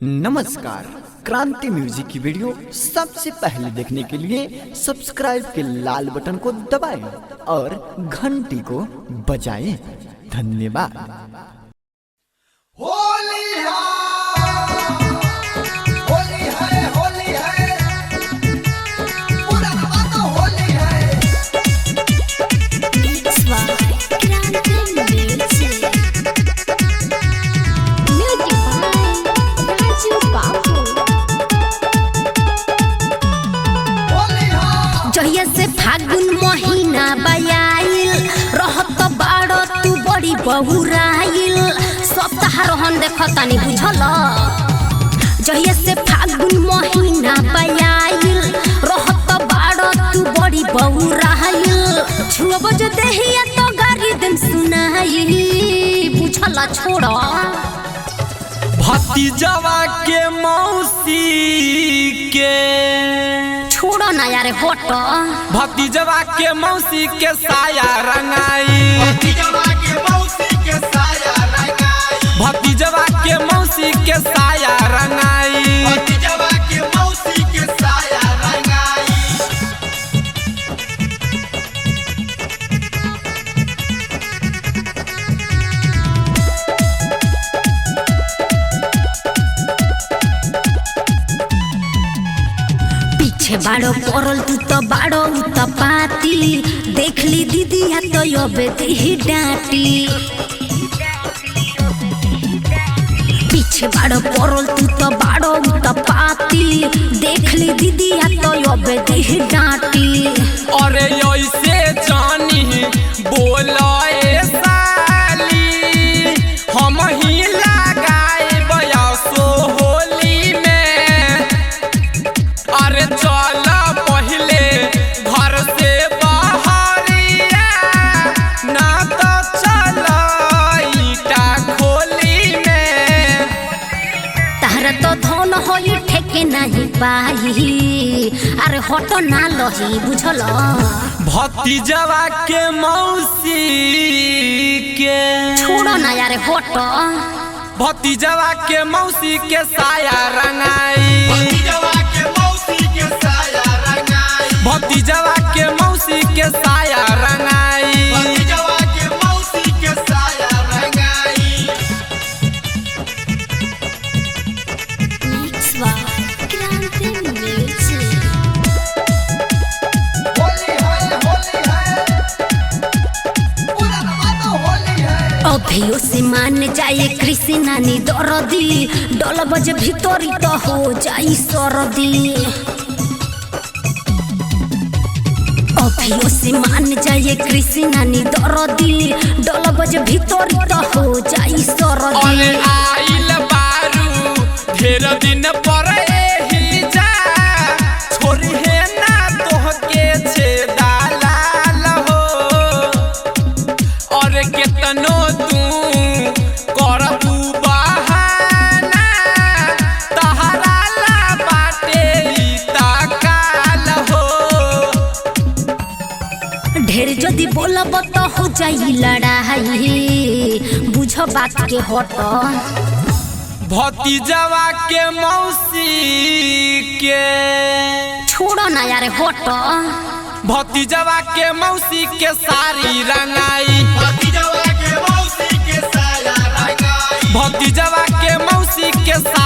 नमस्कार, क्रांति म्यूजिक की वीडियो सबसे पहले देखने के लिए सब्सक्राइब के लाल बटन को दबाएं और घंटी को बजाएं। धन्यवाद। होली है, होली है, होली है, पूरा तो होली है। जहिया से फागुन महीना बयाइल रहत बाड़ तू बड़ी बहुराइल सप्ताह रहन देखतानी बुझल। जहिया से फागुन महीना बयाइल रहत बाड़ तू बड़ी बहुराइल छुअब जो देहिया तो गारी दिन सुनाई बुझल। छोड़ भतीजवा के मौसी के छोड़ो ना यार हट। भतीजवा के मौसी के साया रंगाई, भतीजवा के मौसी के साया रंगाई, भतीजवा के मौसी के साया रंगाई, भतीजवा के मौसी के साया रंगाई। पीछे बाड़ो पड़ल तू तो बाड़ो तो पाती देख ली दीदी या तो यो बेटी डांटी। पीछे बाड़ो पड़ल तू तो बाड़ो तो पाती देख ली दीदी या तो यो बेटी डांटी। अरे ऐसे जानी बोलाए साली हम ही लगाए बयासो होली में। अरे चल पहले घर से बाहरिया ना तो चल ईटा खोली में। तारा तो धन होई ठेके नहीं पाई अरे हटो ना लही बुझल। भतीजवा के मौसी के छोड़ो ना यार हट। भतीजवा के मौसी के साया रंगाई, भतीजवा के मौसी के साया रंगाई, भतीजवा के मौसी के साया रंगाई। भतीजवा के मौसी के साया रंगाई। होली है, होली है, पूरा तो होली है। अभियो से मान जाए कृष्णा नी दरदी डल बजे भीतरी तो हो जाई सरदी। अभियो से मान जाए कृष्णा नी दरदी डल बजे भीतरी तो हो जाई अरे सरदी। आइल बारू ढेर दिन पर एही जा छोरी है ना तोहके छेदा लाल हो। और केतनो तू करबू बहाना तहरा ला बाटे ई तकाल हो। ढेर जदी बोलब तो हो जाई लड़ाई बुझ बात के हट। भतीजवा के मौसी के छोड़ो ना यार हट। भतीजवा के मौसी के साड़ी रंगाई, भतीजवा के मौसी के साया रंगाई, भतीजवा के मौसी के साड़ी